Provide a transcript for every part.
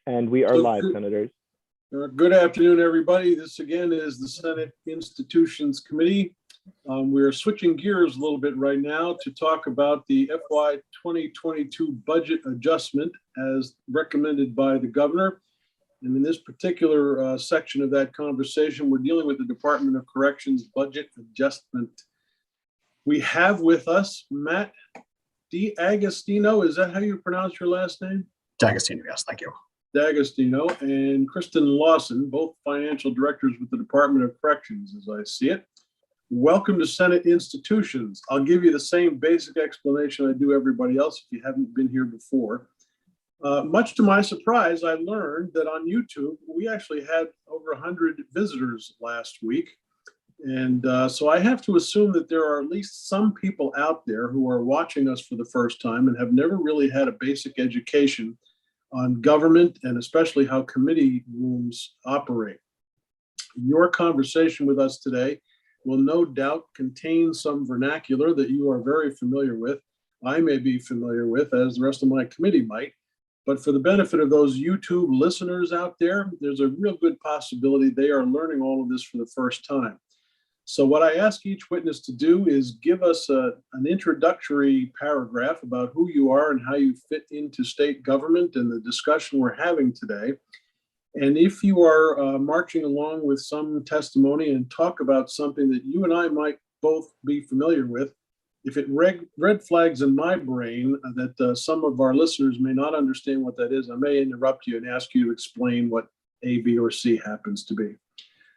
And we are live, Senators. Good afternoon, everybody. This again is the Senate Institutions Committee. We're switching gears a little bit right now to talk about the FY 2022 budget adjustment as recommended by the governor. And in this particular section of that conversation, we're dealing with the Department of Corrections budget adjustment. We have with us Matt D'Agostino. Is that how you pronounce your last name? D'Agostino, yes, thank you. D'Agostino and Kristen Lawson, both financial directors with the Department of Corrections, as I see it. Welcome to Senate Institutions. I'll give you the same basic explanation I do everybody else if you haven't been here before. Much to my surprise, I learned that on YouTube, we actually had over 100 visitors last week. And so I have to assume that there are at least some people out there who are watching us for the first time and have never really had a basic education on government and especially how committee rooms operate. Your conversation with us today will no doubt contain some vernacular that you are very familiar with. I may be familiar with, as the rest of my committee might. But for the benefit of those YouTube listeners out there, there's a real good possibility they are learning all of this for the first time. So what I ask each witness to do is give us an introductory paragraph about who you are and how you fit into state government and the discussion we're having today. And if you are marching along with some testimony and talk about something that you and I might both be familiar with, if it red flags in my brain that some of our listeners may not understand what that is, I may interrupt you and ask you to explain what A, B, or C happens to be.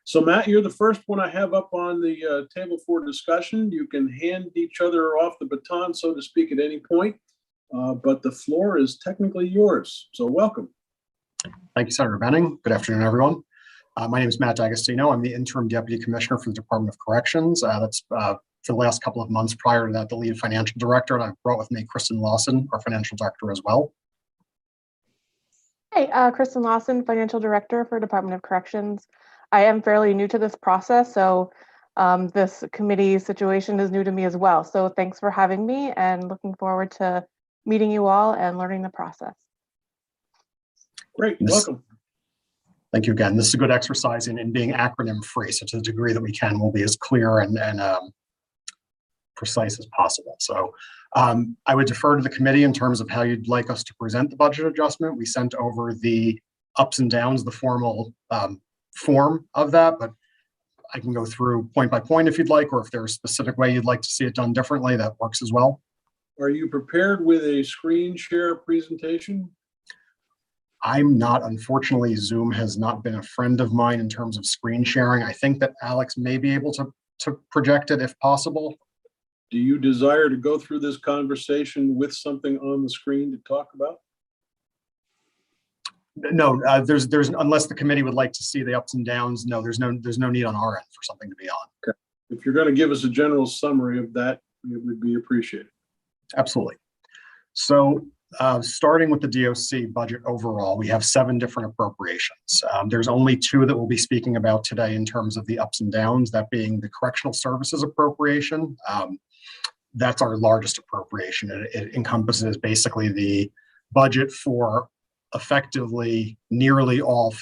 So Matt, you're the first one I have up on the table for discussion. You can hand each other off the baton, so to speak, at any point, but the floor is technically yours. So welcome. Thank you, Senator Benning. Good afternoon, everyone. My name is Matt D'Agostino. I'm the Interim Deputy Commissioner for the Department of Corrections. That's for the last couple of months. Prior to that, the lead financial director, and I've brought with me Kristen Lawson, our financial director as well. Hey, Kristen Lawson, financial director for Department of Corrections. I am fairly new to this process, so this committee situation is new to me as well. So thanks for having me and looking forward to meeting you all and learning the process. Great, welcome. Thank you again. This is a good exercise in being acronym free. So to the degree that we can, we'll be as clear and precise as possible. So I would defer to the committee in terms of how you'd like us to present the budget adjustment. We sent over the ups and downs, the formal form of that, but I can go through point by point if you'd like, or if there's a specific way you'd like to see it done differently, that works as well. Are you prepared with a screen share presentation? I'm not. Unfortunately, Zoom has not been a friend of mine in terms of screen sharing. I think that Alex may be able to project it if possible. Do you desire to go through this conversation with something on the screen to talk about? No, there's unless the committee would like to see the ups and downs. No, there's no need on our end for something to be on. Okay. If you're going to give us a general summary of that, it would be appreciated. Absolutely. So starting with the DOC budget overall, we have 7 different appropriations. There's only 2 that we'll be speaking about today in terms of the ups and downs, that being the correctional services appropriation. That's our largest appropriation. It encompasses basically the budget for effectively nearly all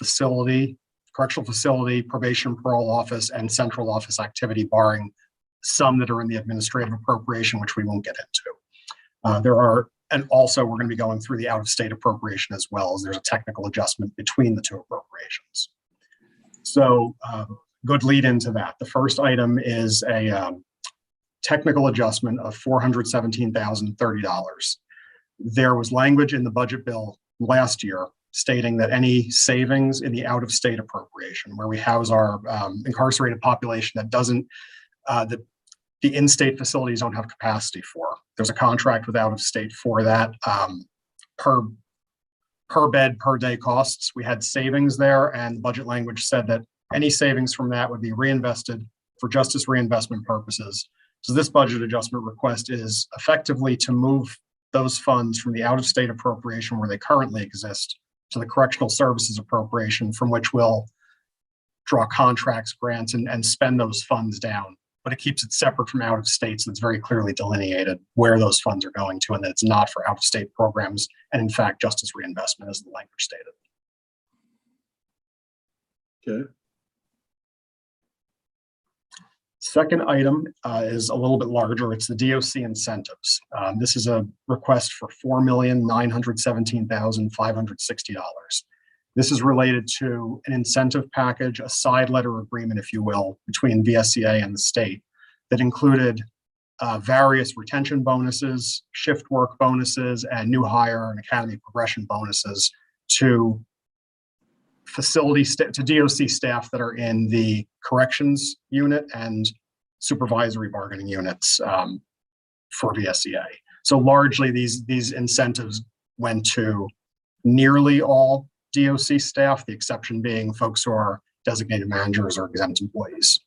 correctional facility, probation, parole office, and central office activity, barring some that are in the administrative appropriation, which we won't get into. And also we're going to be going through the out-of-state appropriation as well, as there's a technical adjustment between the 2 appropriations. So good lead into that. The first item is a technical adjustment of $417,030. There was language in the budget bill last year stating that any savings in the out-of-state appropriation, where we house our incarcerated population that doesn't, the in-state facilities don't have capacity for. There's a contract with out-of-state for that per bed, per day costs. We had savings there, and the budget language said that any savings from that would be reinvested for justice reinvestment purposes. So this budget adjustment request is effectively to move those funds from the out-of-state appropriation where they currently exist to the correctional services appropriation, from which we'll draw contracts, grants, and spend those funds down. But it keeps it separate from out-of-state, so it's very clearly delineated where those funds are going to, and that it's not for out-of-state programs, and in fact, justice reinvestment, as the language stated. Okay. Second item is a little bit larger. It's the DOC incentives. This is a request for $4,917,560. This is related to an incentive package, a side letter agreement, if you will, between VSEA and the state that included various retention bonuses, shift work bonuses, and new hire and academy progression bonuses to to DOC staff that are in the corrections unit and supervisory bargaining units for VSEA. So largely these incentives went to nearly all DOC staff, the exception being folks who are designated managers or exempt employees.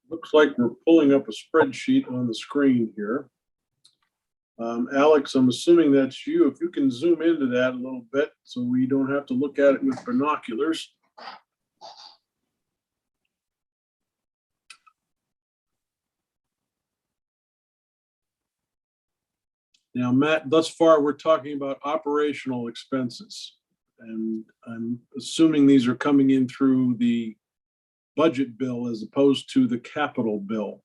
Looks like we're pulling up a spreadsheet on the screen here. Alex, I'm assuming that's you. If you can zoom into that a little bit so we don't have to look at it with binoculars. Now, Matt, thus far, we're talking about operational expenses. And I'm assuming these are coming in through the budget bill as opposed to the capital bill.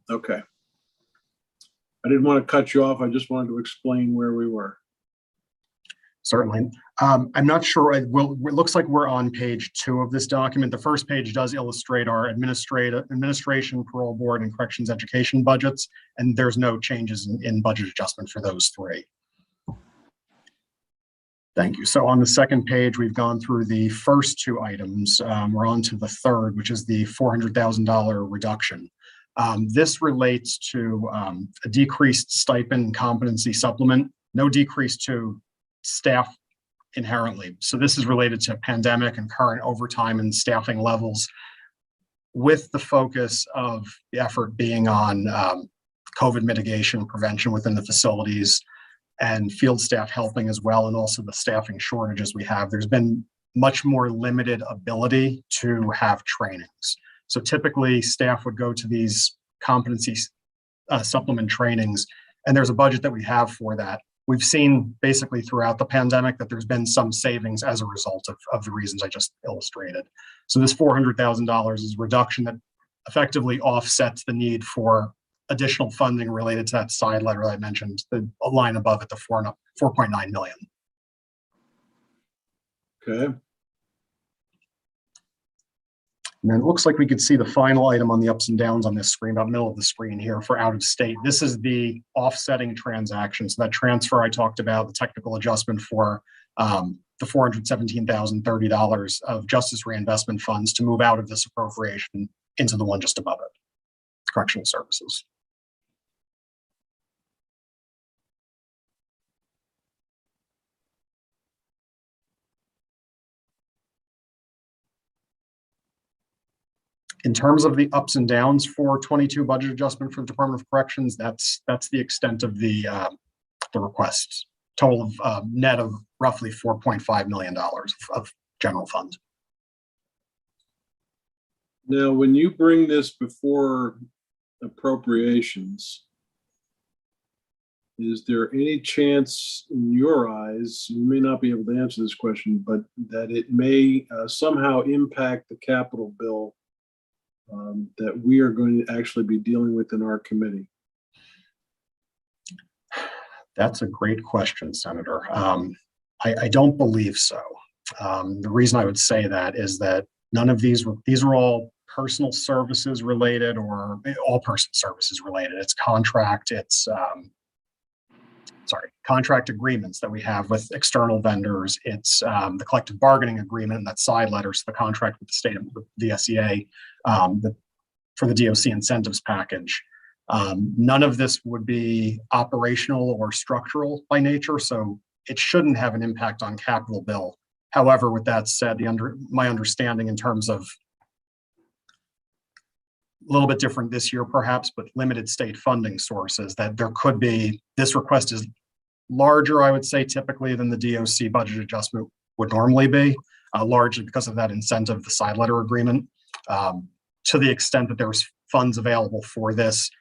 Okay. I didn't want to cut you off. I just wanted to explain where we were. Certainly. I'm not sure. It looks like we're on page 2 of this document. The first page does illustrate our administration, parole board, and corrections education budgets, and there's no changes in budget adjustment for those 3. Thank you. So on the second page, we've gone through the first 2 items. We're on to the third, which is the $400,000 reduction. This relates to a decreased stipend and competency supplement, no decrease to staff inherently. So this is related to pandemic and current overtime and staffing levels, with the focus of the effort being on COVID mitigation, prevention within the facilities, and field staff helping as well, and also the staffing shortages we have. There's been much more limited ability to have trainings. So typically staff would go to these competency supplement trainings, and there's a budget that we have for that. We've seen basically throughout the pandemic that there's been some savings as a result of the reasons I just illustrated. So this $400,000 is a reduction that effectively offsets the need for additional funding related to that side letter that I mentioned, the line above it, the 4.9 million. Okay. And then it looks like we could see the final item on the ups and downs on this screen, about middle of the screen here, for out of state. This is the offsetting transaction. So that transfer I talked about, the technical adjustment for the $417,030 of justice reinvestment funds to move out of this appropriation into the one just above it, correctional services. In terms of the ups and downs for 22 budget adjustment for the Department of Corrections, that's the extent of the requests. Total of net of roughly $4.5 million of general fund. Now, when you bring this before appropriations, is there any chance in your eyes, you may not be able to answer this question, but that it may somehow impact the capital bill that we are going to actually be dealing with in our committee? That's a great question, Senator. I don't believe so. The reason I would say that is that none of these are all personal services related, or all person services related. It's contract, contract agreements that we have with external vendors. It's the collective bargaining agreement, that side letter, so the contract with the state of the SEA for the DOC incentives package. None of this would be operational or structural by nature, so it shouldn't have an impact on capital bill. However, with that said, my understanding in terms of a little bit different this year perhaps, but limited state funding sources, that there could be, this request is larger, I would say, typically than the DOC budget adjustment would normally be, largely because of that incentive, the side letter agreement. To the extent that there's funds available for this,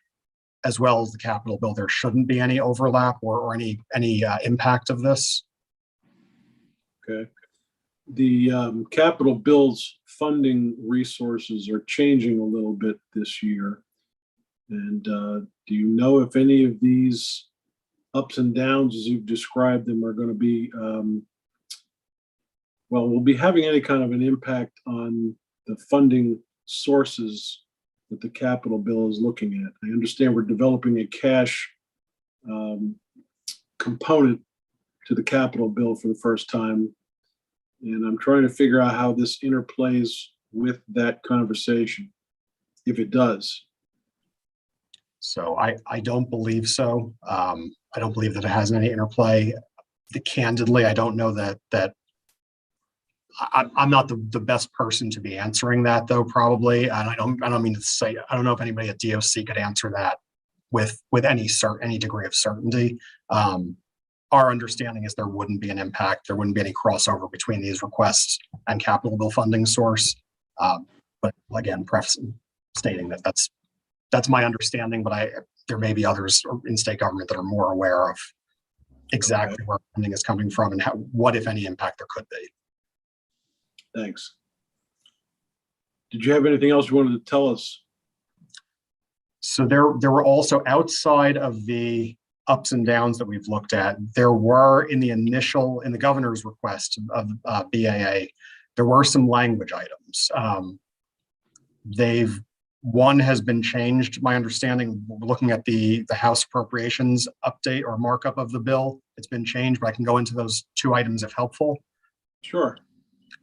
as well as the capital bill, there shouldn't be any overlap or any impact of this. Okay. The capital bills funding resources are changing a little bit this year. And do you know if any of these ups and downs, as you've described them, are going to be, will be having any kind of an impact on the funding sources that the capital bill is looking at? I understand we're developing a cash component to the capital bill for the first time. And I'm trying to figure out how this interplays with that conversation, if it does. So I don't believe so. I don't believe that it has any interplay. Candidly, I don't know that I'm not the best person to be answering that, though, probably. And I don't mean to say, I don't know if anybody at DOC could answer that with any degree of certainty. Our understanding is there wouldn't be an impact. There wouldn't be any crossover between these requests and capital bill funding source. But again, stating that that's my understanding, but there may be others in state government that are more aware of exactly where funding is coming from and what, if any, impact there could be. Thanks. Did you have anything else you wanted to tell us? So there were also, outside of the ups and downs that we've looked at, there were in the governor's request of BAA, there were some language items. One has been changed. My understanding, looking at the House Appropriations update or markup of the bill, it's been changed, but I can go into those two items if helpful. Sure.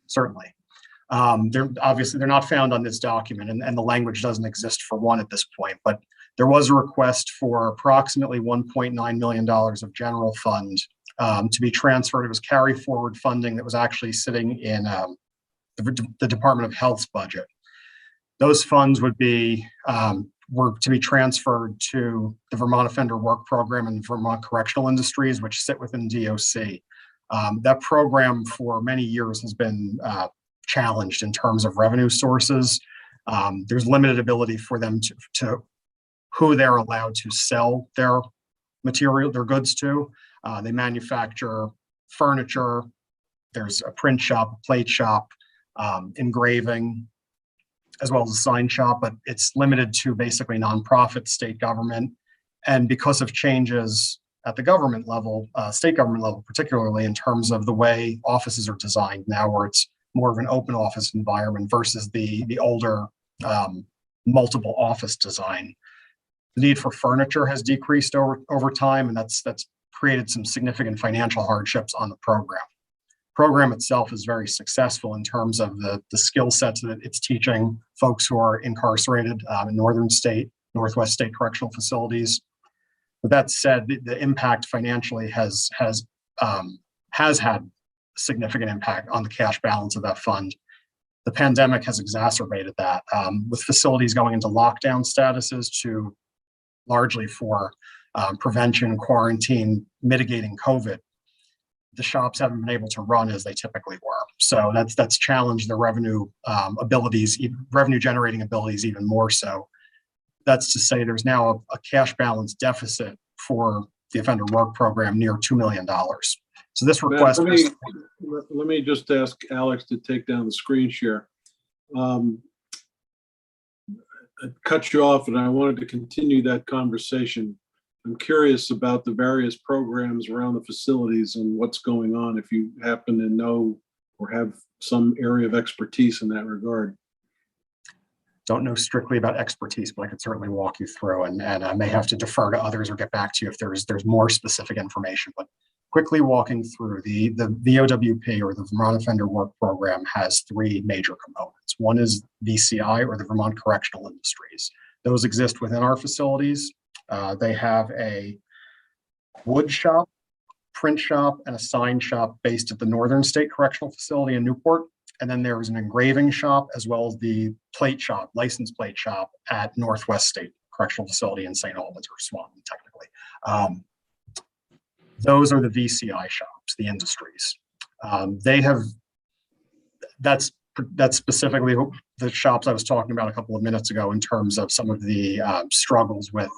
Certainly. They're not found on this document, and the language doesn't exist for one at this point, but there was a request for approximately $1.9 million of general fund to be transferred. It was carry forward funding that was actually sitting in the Department of Health's budget. Those funds were to be transferred to the Vermont Offender Work Program and Vermont Correctional Industries, which sit within DOC. That program for many years has been challenged in terms of revenue sources. There's limited ability for them to who they're allowed to sell their goods to. They manufacture furniture. There's a print shop, a plate shop, engraving, as well as a sign shop, but it's limited to basically nonprofit, state government. And because of changes at the government level, state government level, particularly in terms of the way offices are designed now, where it's more of an open office environment versus the older multiple office design, the need for furniture has decreased over time, and that's created some significant financial hardships on the program. Program itself is very successful in terms of the skill sets that it's teaching folks who are incarcerated in Northwest State correctional facilities. But that said, the impact financially has had significant impact on the cash balance of that fund. The pandemic has exacerbated that, with facilities going into lockdown statuses to largely for prevention, quarantine, mitigating COVID. The shops haven't been able to run as they typically were. So that's challenged their revenue generating abilities even more so. That's to say there's now a cash balance deficit for the Offender Work Program near $2 million. So this request. Let me just ask Alex to take down the screen share. I cut you off, and I wanted to continue that conversation. I'm curious about the various programs around the facilities and what's going on, if you happen to know or have some area of expertise in that regard. Don't know strictly about expertise, but I could certainly walk you through, and I may have to defer to others or get back to you if there's more specific information. But quickly walking through, the VOWP, or the Vermont Offender Work Program, has three major components. One is VCI, or the Vermont Correctional Industries. Those exist within our facilities. They have a wood shop, print shop, and a sign shop based at the Northern State Correctional Facility in Newport. And then there is an engraving shop, as well as the plate shop, license plate shop, at Northwest State Correctional Facility in St. Albans, or Swanton, technically. Those are the VCI shops, the industries. That's specifically the shops I was talking about a couple of minutes ago in terms of some of the struggles with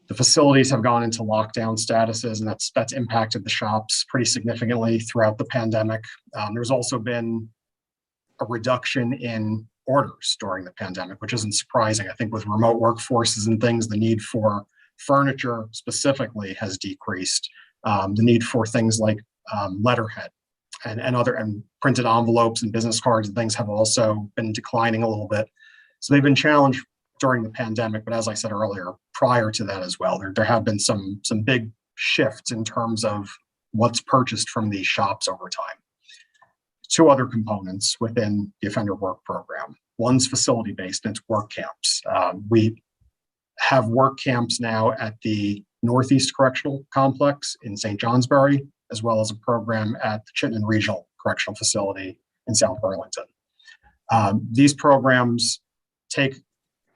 The facilities have gone into lockdown statuses, and that's impacted the shops pretty significantly throughout the pandemic. There's also been a reduction in orders during the pandemic, which isn't surprising. I think with remote workforces and things, the need for furniture specifically has decreased. The need for things like letterhead and printed envelopes and business cards and things have also been declining a little bit. So they've been challenged during the pandemic, but as I said earlier, prior to that as well, there have been some big shifts in terms of what's purchased from these shops over time. Two other components within the offender work program. One's facility-based, and it's work camps. We have work camps now at the Northeast Correctional Complex in St. Johnsbury, as well as a program at the Chittenden Regional Correctional Facility in South Burlington. These programs take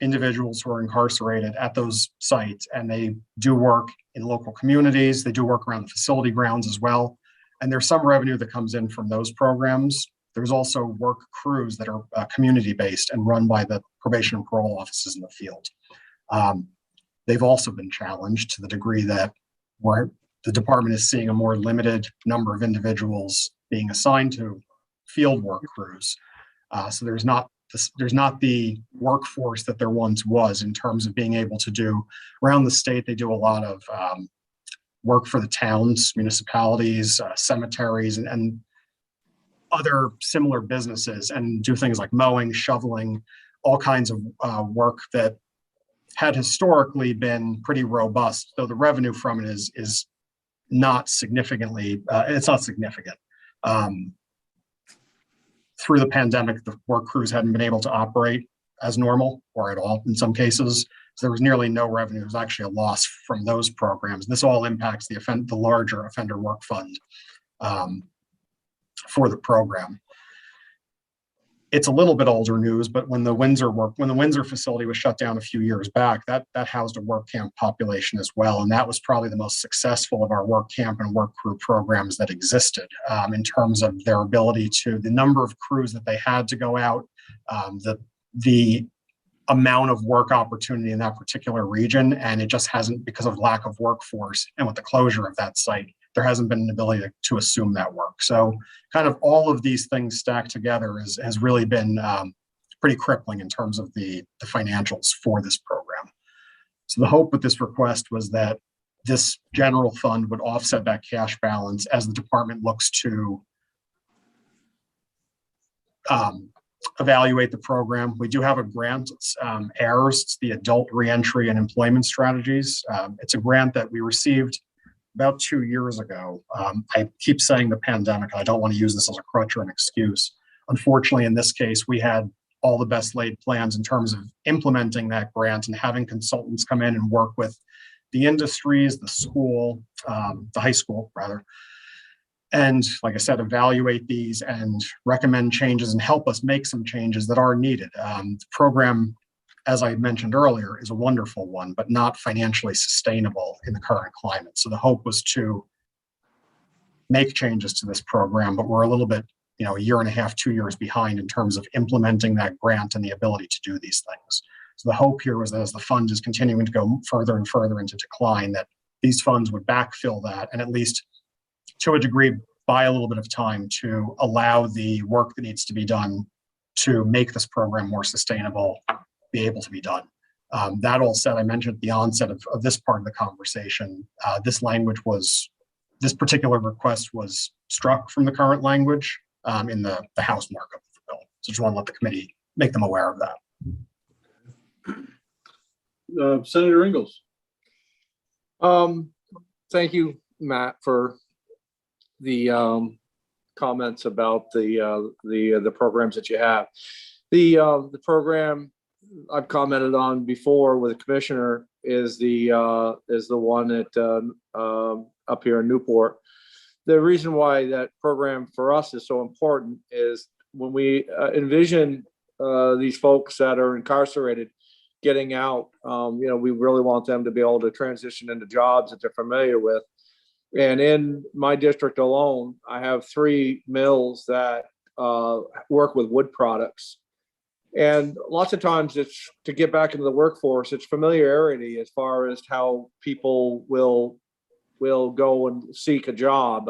individuals who are incarcerated at those sites, and they do work in local communities. They do work around the facility grounds as well. And there's some revenue that comes in from those programs. There's also work crews that are community-based and run by the probation and parole offices in the field. They've also been challenged to the degree that where the department is seeing a more limited number of individuals being assigned to field work crews. So there's not the workforce that there once was in terms of being able to do around the state. They do a lot of work for the towns, municipalities, cemeteries, and other similar businesses, and do things like mowing, shoveling, all kinds of work that had historically been pretty robust, though the revenue from it is not significantly, it's not significant. Through the pandemic, the work crews hadn't been able to operate as normal or at all in some cases. So there was nearly no revenue. It was actually a loss from those programs. This all impacts the larger offender work fund for the program. It's a little bit older news, but when the Windsor facility was shut down a few years back, that housed a work camp population as well. And that was probably the most successful of our work camp and work crew programs that existed in terms of their ability to, the number of crews that they had to go out, the amount of work opportunity in that particular region. And it just hasn't, because of lack of workforce and with the closure of that site, there hasn't been an ability to assume that work. So kind of all of these things stacked together has really been pretty crippling in terms of the financials for this program. So the hope with this request was that this general fund would offset that cash balance as the department looks to evaluate the program. We do have a grant, it's AIRS, it's the Adult Reentry and Employment Strategies. It's a grant that we received about 2 years ago. I keep saying the pandemic, and I don't want to use this as a crutch or an excuse. Unfortunately, in this case, we had all the best laid plans in terms of implementing that grant and having consultants come in and work with the industries, the school, the high school rather. And like I said, evaluate these and recommend changes and help us make some changes that are needed. The program, as I mentioned earlier, is a wonderful one, but not financially sustainable in the current climate. So the hope was to make changes to this program, but we're a little bit, a year and a half, 2 years behind in terms of implementing that grant and the ability to do these things. So the hope here was that as the fund is continuing to go further and further into decline, that these funds would backfill that and at least to a degree buy a little bit of time to allow the work that needs to be done to make this program more sustainable be able to be done. That all said, I mentioned at the onset of this part of the conversation, this particular request was struck from the current language in the House markup of the bill. So just want to let the committee make them aware of that. Senator Ingalls. Thank you, Matt, for the comments about the programs that you have. The program I've commented on before with the commissioner is the one at up here in Newport. The reason why that program for us is so important is when we envision these folks that are incarcerated getting out, we really want them to be able to transition into jobs that they're familiar with. And in my district alone, I have 3 mills that work with wood products. And lots of times it's to get back into the workforce, it's familiarity as far as how people will go and seek a job.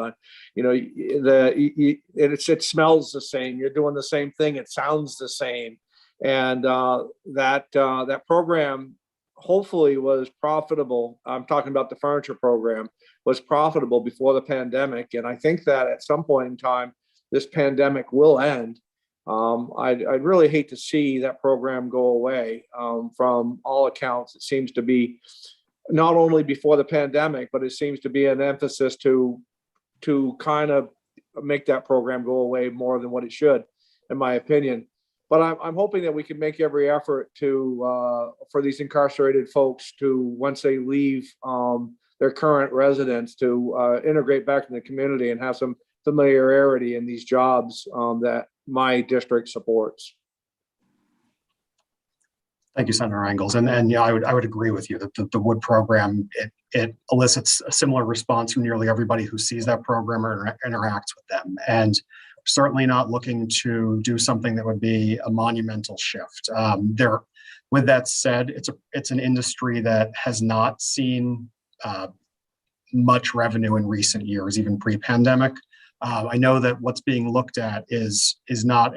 It smells the same. You're doing the same thing. It sounds the same. And that program hopefully was profitable. I'm talking about the furniture program, was profitable before the pandemic. And I think that at some point in time, this pandemic will end. I'd really hate to see that program go away. From all accounts, it seems to be not only before the pandemic, but it seems to be an emphasis to kind of make that program go away more than what it should, in my opinion. But I'm hoping that we can make every effort to for these incarcerated folks to, once they leave their current residence, to integrate back in the community and have some familiarity in these jobs that my district supports. Thank you, Senator Engels. And yeah, I would agree with you that the wood program, it elicits a similar response from nearly everybody who sees that program or interacts with them. And certainly not looking to do something that would be a monumental shift. With that said, it's an industry that has not seen much revenue in recent years, even pre-pandemic. I know that what's being looked at is not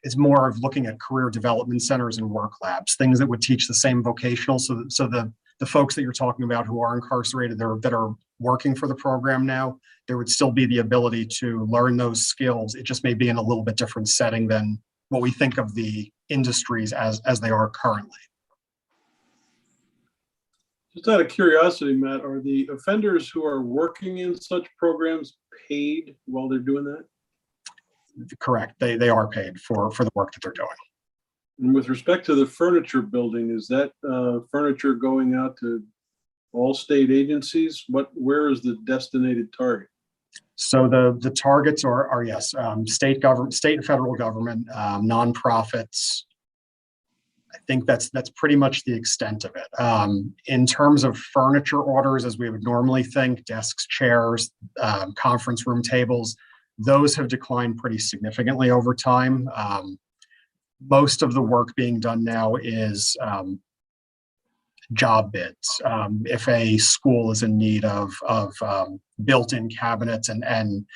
it's more of looking at career development centers and work labs, things that would teach the same vocational. So the folks that you're talking about who are incarcerated that are working for the program now, there would still be the ability to learn those skills. It just may be in a little bit different setting than what we think of the industries as they are currently. Just out of curiosity, Matt, are the offenders who are working in such programs paid while they're doing that? Correct. They are paid for the work that they're doing. And with respect to the furniture building, is that furniture going out to all state agencies? Where is the destinated target? So the targets are yes, state and federal government, nonprofits. I think that's pretty much the extent of it. In terms of furniture orders, as we would normally think, desks, chairs, conference room tables, those have declined pretty significantly over time. Most of the work being done now is job bids. If a school is in need of built-in cabinets and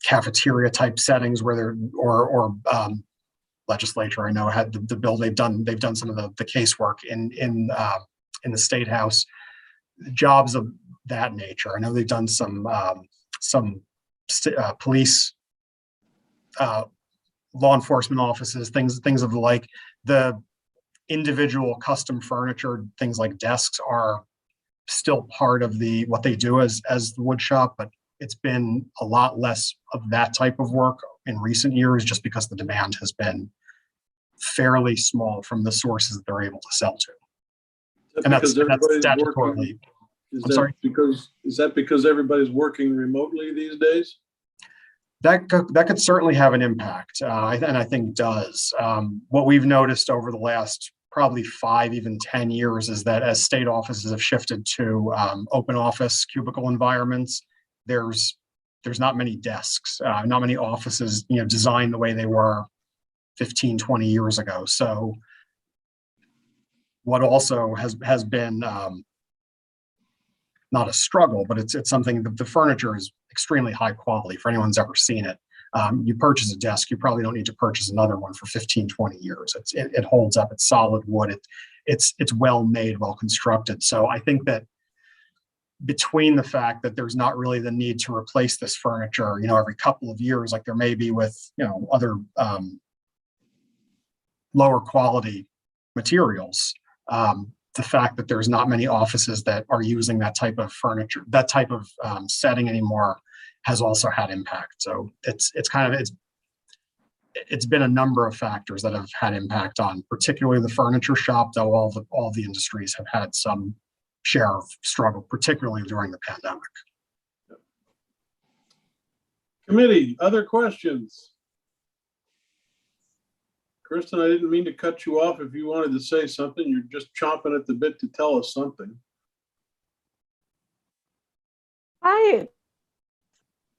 cafeteria type settings where they're or legislature, I know, had the bill they've done some of the casework in the State House, jobs of that nature. I know they've done some police, law enforcement offices, things of the like. The individual custom furniture, things like desks, are still part of what they do as the wood shop, but it's been a lot less of that type of work in recent years, just because the demand has been fairly small from the sources that they're able to sell to. And that's statutorily. Is that because everybody's working remotely these days? That could certainly have an impact, and I think does. What we've noticed over the last probably 5, even 10 years is that as state offices have shifted to open office cubicle environments, there's not many desks, not many offices, designed the way they were 15, 20 years ago. So what also has been not a struggle, but it's something that the furniture is extremely high quality. For anyone who's ever seen it, you purchase a desk, you probably don't need to purchase another one for 15, 20 years. It holds up. It's solid wood. It's well made, well constructed. So I think that between the fact that there's not really the need to replace this furniture, every couple of years, like there may be with, other lower quality materials, the fact that there's not many offices that are using that type of furniture, that type of setting anymore, has also had impact. So it's been a number of factors that have had impact on particularly the furniture shop, though all the industries have had some share of struggle, particularly during the pandemic. Committee, other questions? Kristen, I didn't mean to cut you off if you wanted to say something. You're just chomping at the bit to tell us something.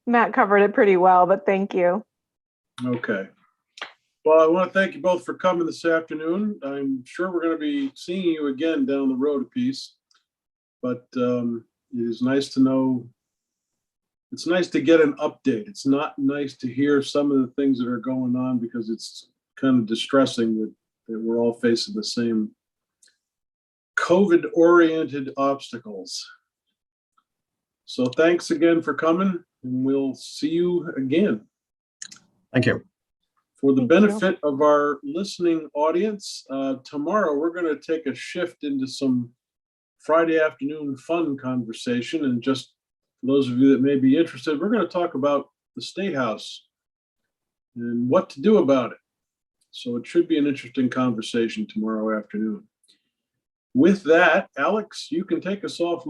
Matt covered it pretty well, but thank you. Okay. Well, I want to thank you both for coming this afternoon. I'm sure we're going to be seeing you again down the road a piece. But it is nice to know, it's nice to get an update. It's not nice to hear some of the things that are going on because it's kind of distressing that we're all facing the same COVID-oriented obstacles. So thanks again for coming, and we'll see you again. Thank you. For the Thank you. benefit of our listening audience, tomorrow we're going to take a shift into some Friday afternoon fun conversation. And just for those of you that may be interested, we're going to talk about the State House and what to do about it. So it should be an interesting conversation tomorrow afternoon. With that, Alex, you can take us off.